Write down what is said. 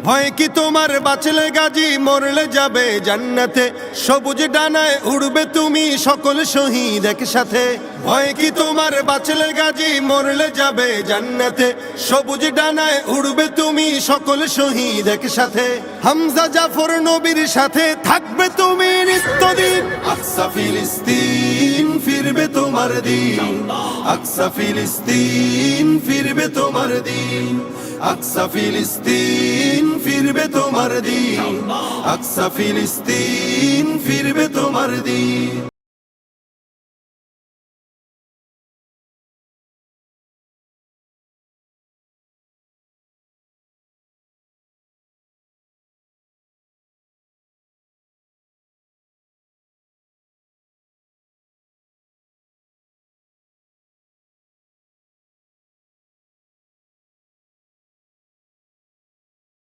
ভয় কি তোমার বাঁচলে গাজী মরলে যাবে জান্নাতে সবুজ ডানায় উড়বে তুমি সকল শহীদ একসাথে ভয় কি তোমার বাঁচলে গাজী মরলে যাবে জান্নাতে সবুজ ডানায় উড়বে তুমি সকল শহীদ একসাথে হামজা জাফর নবীর সাথে থাকবে তুমি নিত্যদিন আকসা ফিলিস্তিন ফিরবে তোমার দিন আকসা ফিলিস্তিন ফিরবে তোমার দিন আকসা ফিলিস্তিন ফিরবে তোমার দিন আকসা ফিলিস্তিন ফিরবে তোমার দিন